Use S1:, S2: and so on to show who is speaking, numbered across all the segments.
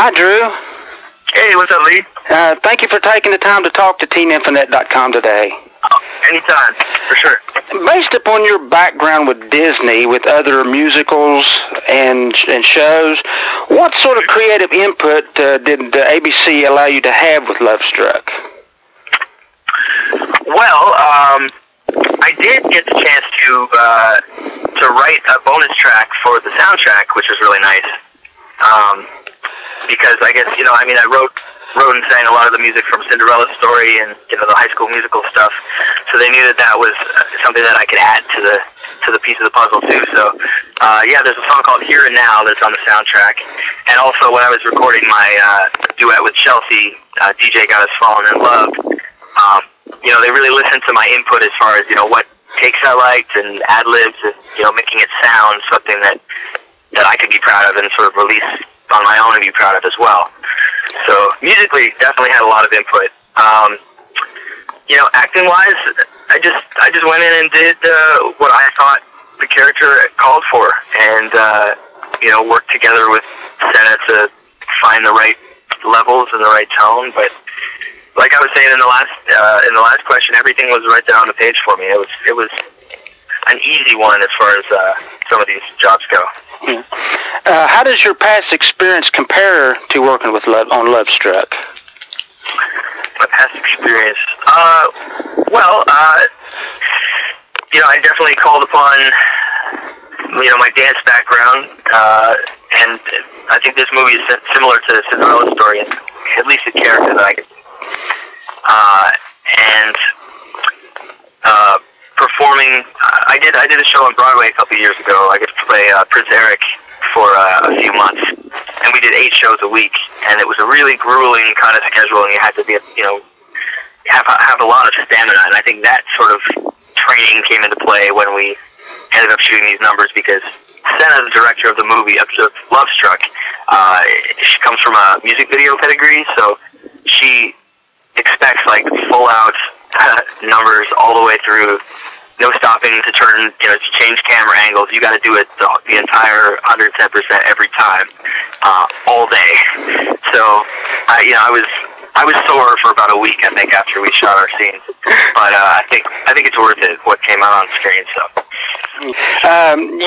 S1: Hi, Drew.
S2: Hey, what's up, Lee?
S1: Thank you for taking the time to talk to TeenInfoNet.com today.
S2: Oh, anytime, for sure.
S1: Based upon your background with Disney, with other musicals and shows, what sort of creative input did ABC allow you to have with Lovestruck?
S2: Well, I did get the chance to write a bonus track for the soundtrack, which was really nice. Because I guess, I wrote and sang a lot of the music from Cinderella's story and, the High School Musical stuff. So they knew that was something that I could add to the piece of the puzzle too. So, there's a song called Here and Now that's on the soundtrack. And also when I was recording my duet with Chelsea, DJ Got Us Fallen in Love, they really listened to my input as far as, what takes I liked and ad-libs and, making it sound something that I could be proud of and sort of release on my own and be proud of as well. So musically, definitely had a lot of input. Acting-wise, I just went in and did what I thought the character called for, and worked together with Senna to find the right levels and the right tone. But like I was saying in the last question, everything was right there on the page for me. It was an easy one as far as some of these jobs go.
S1: How does your past experience compare to working with on Lovestruck?
S2: My past experience? I definitely called upon, my dance background, and I think this movie is similar to Cinderella's story, at least the character that I could performing. I did a show on Broadway a couple of years ago. I got to play Prince Eric for a few months, and we did 8 shows a week, and it was a really grueling kind of schedule, and you had to be, have a lot of stamina, and I think that sort of training came into play when we ended up shooting these numbers, because Senna, the director of the movie, of Lovestruck, she comes from a music video pedigree, so she expects like full out numbers all the way through, no stopping to turn, to change camera angles. You got to do it the entire 110% every time, all day. So, I was sore for about a week, I think, after we shot our scenes. But I think it's worth it, what came out on screen. So,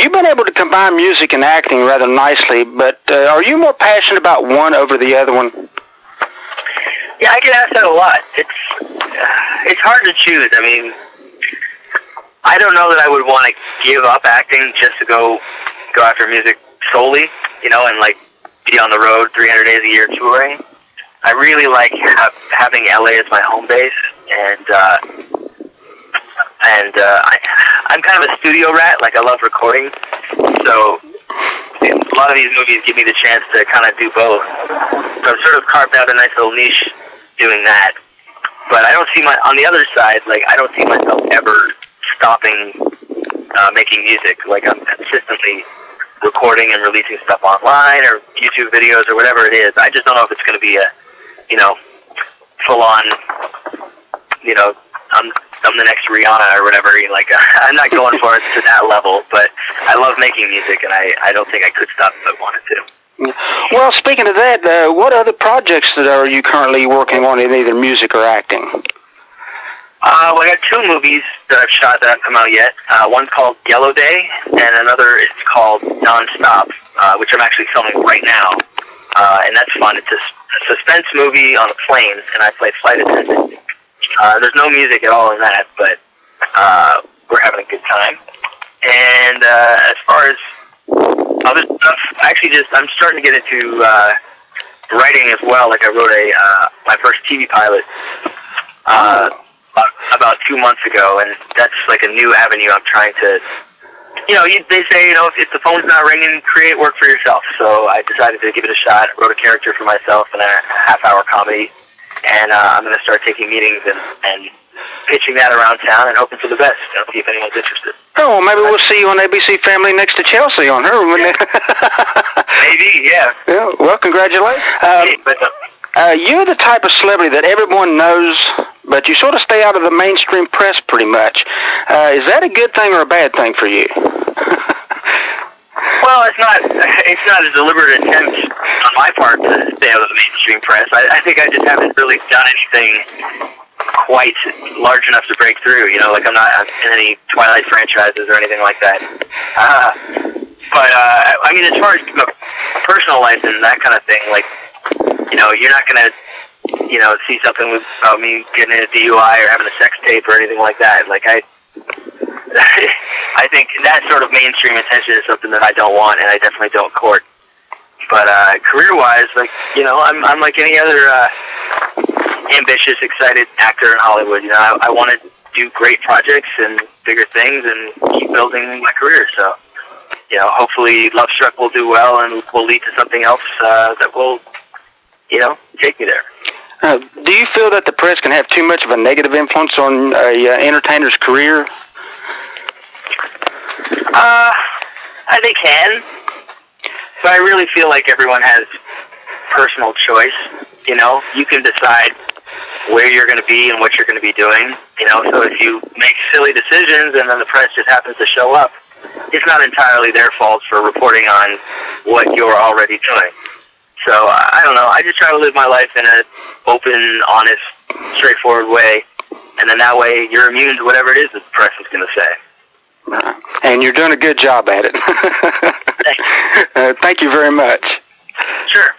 S1: you've been able to combine music and acting rather nicely, but are you more passionate about one over the other one?
S2: Yeah, I get asked that a lot. It's hard to choose. I mean, I don't know that I would want to give up acting just to go after music solely, and like be on the road 300 days a year touring. I really like having LA as my home base, and I'm kind of a studio rat. Like, I love recording, so a lot of these movies give me the chance to kind of do both. So I've sort of carved out a nice little niche doing that. But I don't see on the other side, like, I don't see myself ever stopping making music. Like, I'm consistently recording and releasing stuff online or YouTube videos or whatever it is. I just don't know if it's going to be a, full on, I'm the next Rihanna or whatever. Like, I'm not going for it to that level, but I love making music, and I don't think I could stop if I wanted to.
S1: Well, speaking of that, what other projects are you currently working on in either music or acting?
S2: Well, I got 2 movies that I've shot that haven't come out yet. One's called Yellow Day, and another is called Non-Stop, which I'm actually filming right now. And that's fun. It's a suspense movie on a plane, and I play flight attendant. There's no music at all in that, but we're having a good time. And as far as other stuff, I'm starting to get into writing as well. Like, I wrote my first TV pilot about 2 months ago, and that's like a new avenue I'm trying to, they say, if the phone's not ringing, create work for yourself. So I decided to give it a shot, wrote a character for myself in a half-hour comedy, and I'm going to start taking meetings and pitching that around town and hoping for the best. See if anyone's interested.
S1: Oh, well, maybe we'll see you on ABC Family next to Chelsea on her.
S2: Maybe, yeah.
S1: Yeah. Well, congratulations. You're the type of celebrity that everyone knows, but you sort of stay out of the mainstream press pretty much. Is that a good thing or a bad thing for you?
S2: Well, it's not a deliberate attempt on my part to stay out of the mainstream press. I think I just haven't really done anything quite large enough to break through. You know, like I'm not in any Twilight franchises or anything like that. But I mean, as far as personal life and that kind of thing, like, you know, you're not gonna, you know, see something about me getting a DUI or having a sex tape or anything like that. Like I think that sort of mainstream attention is something that I don't want, and I definitely don't court. But career-wise, like, you know, I'm like any other ambitious, excited actor in Hollywood. You know, I want to do great projects and bigger things and keep building my career. So, you know, hopefully Lovestruck will do well and will lead to something else that will, you know, take me there.
S1: Do you feel that the press can have too much of a negative influence on a entertainer's career?
S2: They can, but I really feel like everyone has personal choice. You know, you can decide where you're going to be and what you're going to be doing. You know, so if you make silly decisions and then the press just happens to show up, it's not entirely their fault for reporting on what you're already doing. So I don't know. I just try to live my life in an open, honest, straightforward way, and then that way you're immune to whatever it is that the press is going to say.
S1: And you're doing a good job at it. Thank you very much.
S2: Sure.